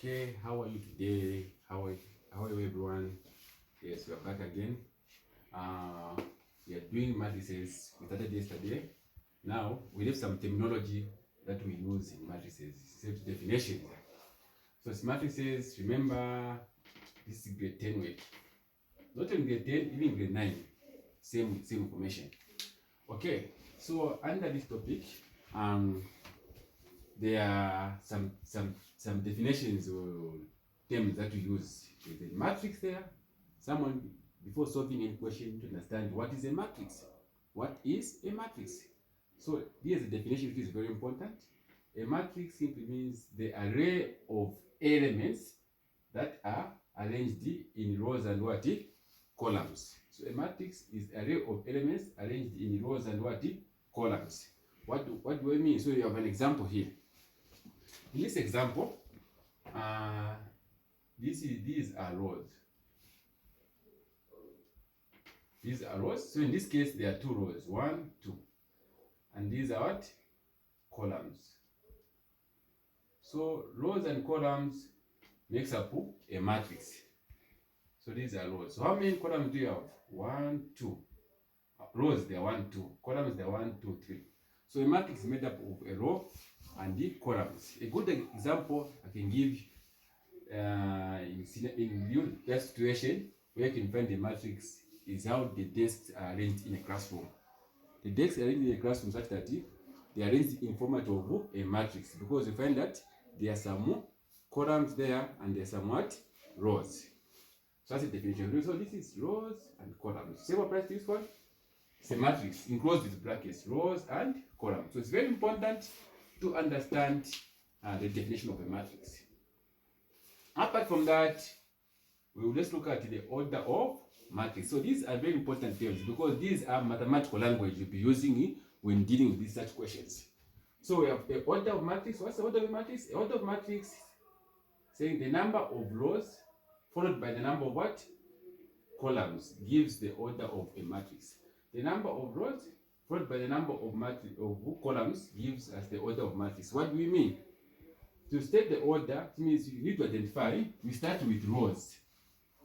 Okay, how are you today? How are you everyone? Yes, we are back again. We are doing matrices. We started yesterday. Now we have some terminology that we use in matrices, set definitions. So it's matrices, remember this is grade 10 work. Not in grade 10, even grade 9. Same information. Okay, so under this topic, there are some definitions or terms that we use. There's a matrix there. Someone, before solving any question, to understand what is a matrix. What is a matrix? So here's a definition which is very important. A matrix simply means the array of elements that are arranged in rows and what? Columns. So a matrix is an array of elements arranged in rows and what? Columns. What do I mean? So you have an example here. In this example, these are rows. These are rows. So in this case, there are two rows, 1, 2, and these are what? Columns. So rows and columns makes up a matrix. So these are rows. So how many columns do you have? 1, 2. Rows there 1, 2. Columns there 1, 2, 3. So a matrix is made up of a row and the columns. A good example I can give in that situation where you can find the matrix is how the desks are arranged in a classroom. The desks are arranged in a classroom such that they are arranged in format of a matrix, because you find that there are some columns there and there are some what? Rows. So that's the definition. So this is rows and columns. Same applies to this one. It's a matrix enclosed with brackets, rows and columns. So it's very important to understand the definition of a matrix. Apart from that, we will just look at the order of matrix. So these are very important terms because these are mathematical language you'll be using when dealing with these such questions. So we have the order of matrix. What's the order of matrix? The order of matrix saying the number of rows followed by the number of what? Columns gives the order of a matrix. The number of rows followed by the number of columns gives us the order of matrix. What do we mean? To state the order, it means you need to identify. We start with rows.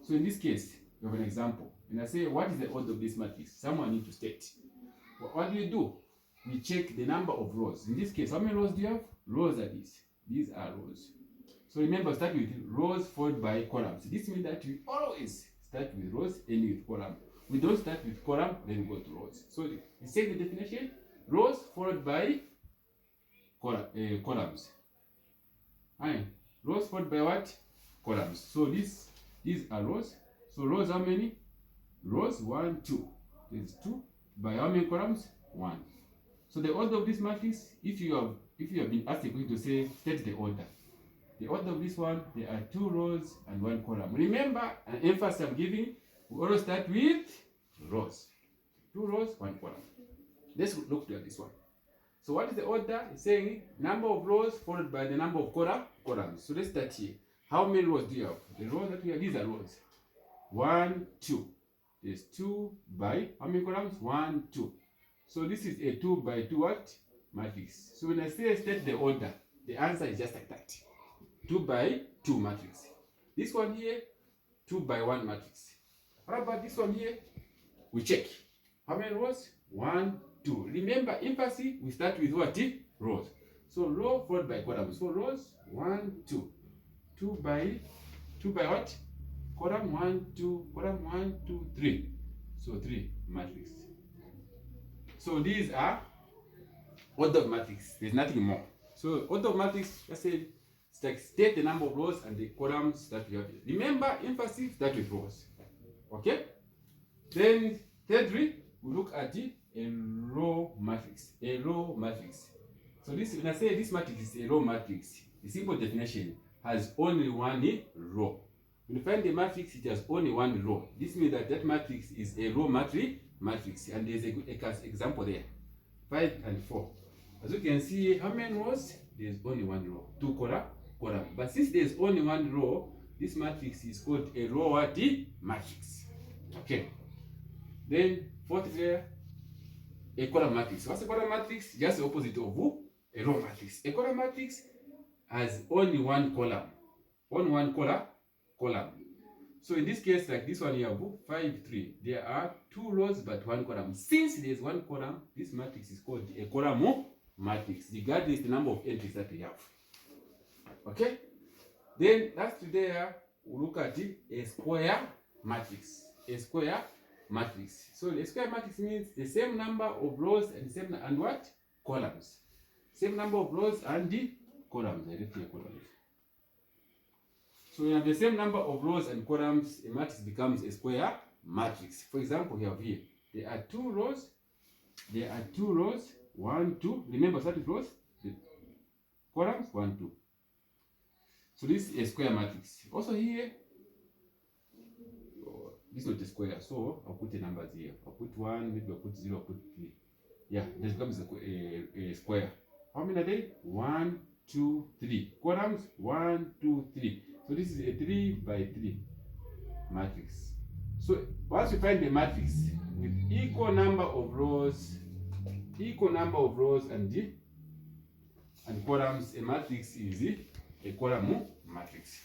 So in this case, you have an example. And I say, what is the order of this matrix? Someone needs to state. Well, what do? We check the number of rows. In this case, how many rows do you have? Rows are these. These are rows. So remember, start with rows followed by columns. This means that we always start with rows and with columns. We don't start with column, then go to rows. So you say the definition, rows followed by columns. Fine. Rows followed by what? Columns. So these are rows. So rows how many? Rows 1, 2. There's 2 by how many columns? 1. So the order of this matrix, if you have been asked a question to say state the order. The order of this one, there are 2 rows and 1 column. Remember, an emphasis I'm giving, we always start with rows. 2 rows, 1 column. Let's look at this one. So what is the order? It's saying number of rows followed by the number of columns. So let's start here. How many rows do you have? The rows that we have, these are rows. 1, 2. There's 2 by how many columns? 1, 2. So this is a 2 by 2 what? Matrix. So when I say state the order, the answer is just like that. 2 by 2 matrix. This one here, 2 by 1 matrix. What about this one here? We check. How many rows? 1, 2. Remember, emphasis, we start with what? Rows. So row followed by column. So rows, 1, 2. 2 by what? Column 1, 2, column 1, 2, 3. So 3 matrix. So these are order of matrix. There's nothing more. So order of matrix, let's say, state the number of rows and the columns that we have. Remember, emphasis start with rows. Okay? Then thirdly, we look at a row matrix. A row matrix. So this, when I say this matrix is a row matrix, the simple definition has only one row. When you find the matrix, it has only one row. This means that matrix is a row matrix. And there's a good example there. 5 and 4. As you can see, how many rows? There's only one row. 2 column. But since there's only one row, this matrix is called a row matrix. Okay. Then fourth layer, a column matrix. What's a column matrix? Just the opposite of a row matrix. A column matrix has only one column. on one column. So in this case, like this one, you have 5, 3. There are 2 rows but 1 column. Since there is 1 column, this matrix is called a column matrix, regardless the number of entries that we have. Okay? Then last there, we look at a square matrix. A square matrix. So the square matrix means the same number of rows and same and what? Columns. Same number of rows and the columns. I write here columns. So we have the same number of rows and columns, a matrix becomes a square matrix. For example, we have here, there are 2 rows. There are 2 rows, 1, 2. Remember, static rows, the columns, 1, 2. So this is a square matrix. Also here, this is not a square, so I'll put the numbers here. I'll put 1, maybe I'll put 0, I'll put 3. Yeah, this becomes a square. How many are there? 1, 2, 3. Columns, 1, 2, 3. So this is a 3 by 3 matrix. So once you find the matrix with equal number of rows and columns, a matrix is a column matrix.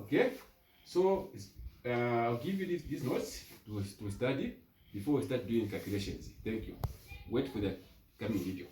Okay? So I'll give you these notes to study before we start doing calculations. Thank you. Wait for the coming video.